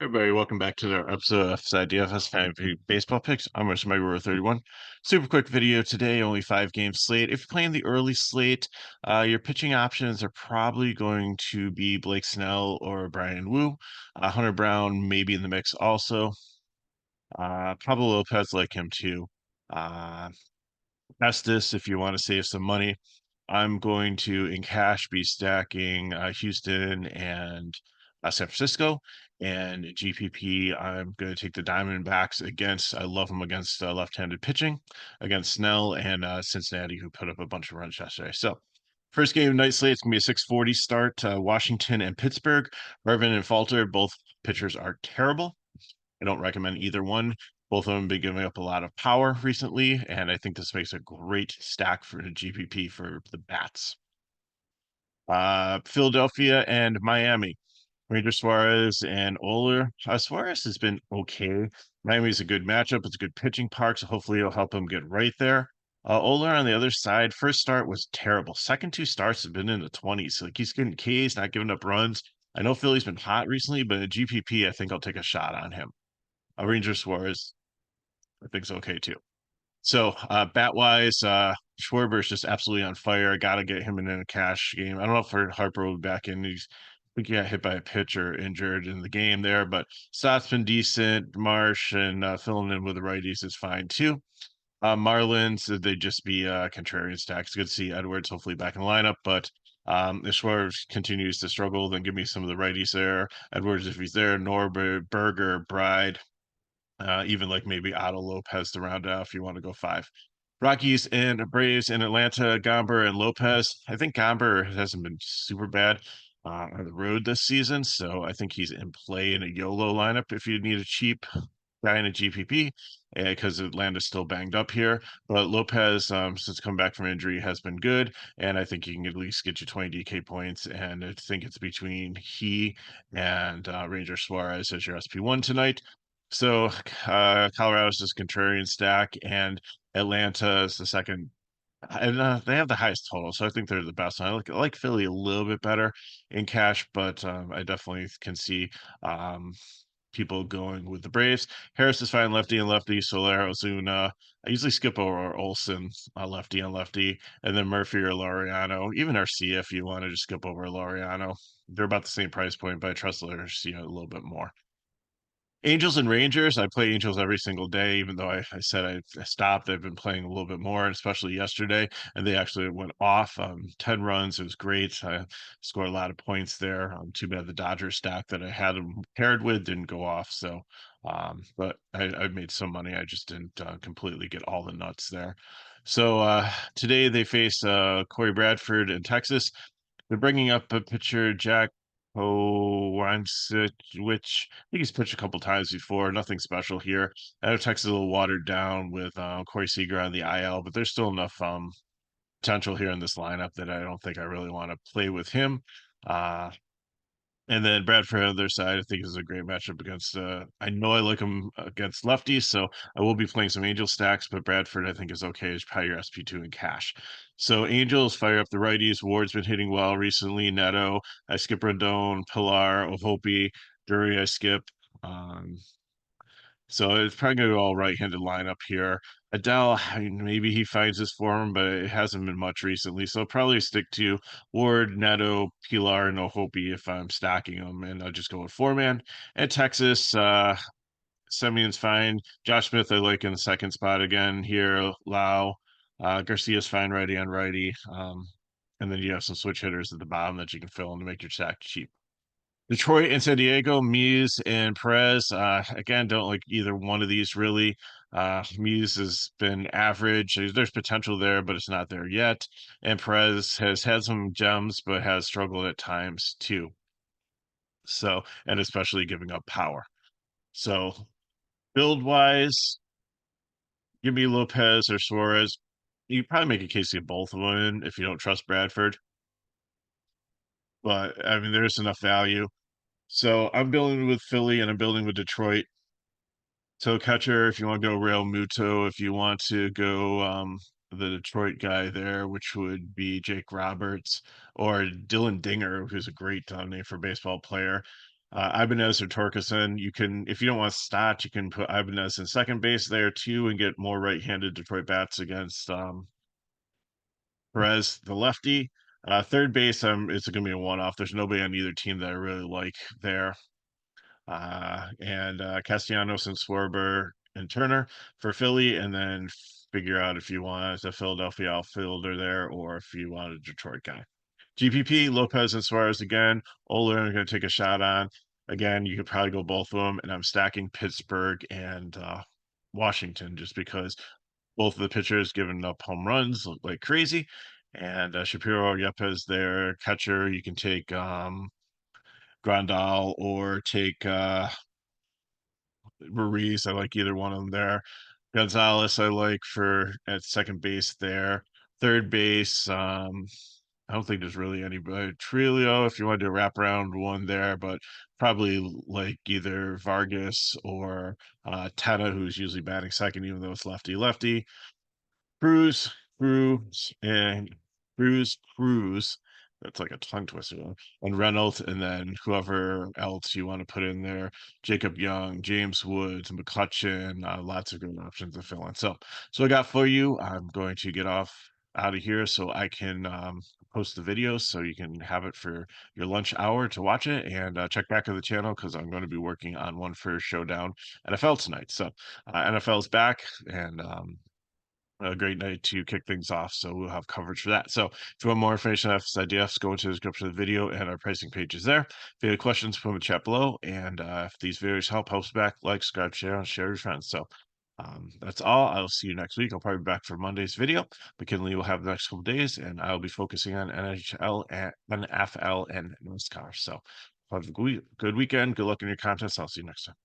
Everybody, welcome back to our episode of FSi DFS Fantasy Baseball Picks. I'm Russ Megawar 31. Super quick video today, only 5 game slate. If you're playing the early slate, your pitching options are probably going to be Blake Snell or Brian Wu. Hunter Brown maybe in the mix also. Pablo Lopez like him too. Uh, Estes if you want to save some money. I'm going to, in cash, be stacking Houston and San Francisco. And GPP, I'm going to take the Diamondbacks against, I love them against left-handed pitching, against Snell and Cincinnati, who put up a bunch of runs yesterday. So first game of night slate, it's going to be a 6:40 start. Washington and Pittsburgh. Irvin and Falter, both pitchers are terrible. I don't recommend either one. Both of them have been giving up a lot of power recently, and I think this makes a great stack for the GPP for the bats. Philadelphia and Miami. Ranger Suarez and Oler. Suarez has been okay. Miami's a good matchup. It's a good pitching park, so hopefully it'll help him get right there. Oler on the other side, first start was terrible. Second two starts have been in the 20s. Like he's getting Ks, not giving up runs. I know Philly's been hot recently, but at GPP, I think I'll take a shot on him. Ranger Suarez, I think is okay too. So bat wise, Schwarber's just absolutely on fire. I gotta get him in a cash game. I don't know if Harper will be back in. I think he got hit by a pitch or injured in the game there, but Stott's been decent. Marsh and filling in with the righties is fine too. Marlins, they just be contrarian stacks. Good to see Edwards hopefully back in the lineup, but if Schwarber continues to struggle, then give me some of the righties there. Edwards, if he's there, Norbert, Berger, Bride, even like maybe Otto Lopez to round out if you want to go 5. Rockies and Braves in Atlanta, Gomber and Lopez. I think Gomber hasn't been super bad on the road this season, so I think he's in play in a YOLO lineup if you need a cheap guy in a GPP because Atlanta's still banged up here. But Lopez, since come back from injury, has been good, and I think he can at least get you 20 DK points. And I think it's between he and Ranger Suarez as your SP1 tonight. So Colorado's just contrarian stack, and Atlanta is the second. And they have the highest total, so I think they're the best. I like Philly a little bit better in cash, but I definitely can see um, people going with the Braves. Harris is fine lefty and lefty. Soler, Ozuna. I usually skip over Olson, lefty and lefty, and then Murphy or Laureano. Even Arcia, if you want to just skip over Laureano. They're about the same price point, but I trust Arcia a little bit more. Angels and Rangers. I play Angels every single day, even though I said I stopped. I've been playing a little bit more, especially yesterday, and they actually went off 10 runs. It was great. I scored a lot of points there. Too bad the Dodgers stack that I had them paired with didn't go off. So, but I made some money. I just didn't completely get all the nuts there. So today they face Corey Bradford in Texas. They're bringing up a pitcher, Jack which I think he's pitched a couple times before. Nothing special here. I know Texas is a little watered down with Corey Seager on the IL, but there's still enough potential here in this lineup that I don't think I really want to play with him. Uh, and then Bradford on the other side, I think is a great matchup against. I know I like him against lefties, so I will be playing some Angel stacks. But Bradford, I think, is okay as probably your SP2 in cash. So Angels fire up the righties. Ward's been hitting well recently. Neto, I skip Rendon, Pilar, Ohopi, Drury, I skip. Um, so it's probably going to go all right-handed lineup here. Adele, I mean, maybe he finds his form, but it hasn't been much recently. So I'll probably stick to Ward, Neto, Pilar, and Ohopi if I'm stacking them, and I'll just go with 4-man. And Texas, Semion's fine. Josh Smith, I like in the second spot again here. Lau, Garcia's fine righty on righty. And then you have some switch hitters at the bottom that you can fill in to make your stack cheap. Detroit and San Diego, Muse and Perez. Again, don't like either one of these really. Muse has been average. There's potential there, but it's not there yet. And Perez has had some gems, but has struggled at times too. So, and especially giving up power. So, build wise, give me Lopez or Suarez. You probably make a case to get both of them in if you don't trust Bradford. But I mean, there's enough value. So I'm building with Philly and I'm building with Detroit. So catcher, if you want to go Real Muto, if you want to go the Detroit guy there, which would be Jake Roberts or Dylan Dinger, who's a great name for a baseball player. Ibanez or Torkelson. You can, if you don't want stat, you can put Ibanez in second base there too and get more right-handed Detroit bats against Perez, the lefty. Third base, it's going to be a one-off. There's nobody on either team that I really like there. And Castellanos and Schwarber and Turner for Philly, and then figure out if you want a Philadelphia outfielder there or if you want a Detroit guy. GPP, Lopez and Suarez again. Oler, I'm going to take a shot on. Again, you could probably go both of them, and I'm stacking Pittsburgh and Washington just because both of the pitchers giving up home runs like crazy. And Shapiro Yepes, their catcher. You can take Grandal or take Ruiz. I like either one of them there. Gonzalez, I like for at second base there. Third base, I don't think there's really anybody. Trilio, if you want to do a wraparound one there, but probably like either Vargas or Teta, who's usually batting second, even though it's lefty lefty. Cruz, Cruz, and Cruz. That's like a tongue twister. And Reynolds, and then whoever else you want to put in there, Jacob Young, James Woods, McCutcheon, lots of good options to fill in. So I got for you. I'm going to get off out of here so I can post the video so you can have it for your lunch hour to watch it and check back on the channel because I'm going to be working on one for Showdown NFL tonight. So NFL's back and a great night to kick things off. So we'll have coverage for that. So if you want more information on FSi DFS, go into the description of the video and our pricing page is there. If you have any questions, put them in the chat below. And if these videos help us back, like, subscribe, share, and share with your friends. So that's all. I'll see you next week. I'll probably be back for Monday's video. McKinley will have the next couple days, and I'll be focusing on NHL and NFL and NASCAR. So have a good weekend. Good luck in your contests. I'll see you next time.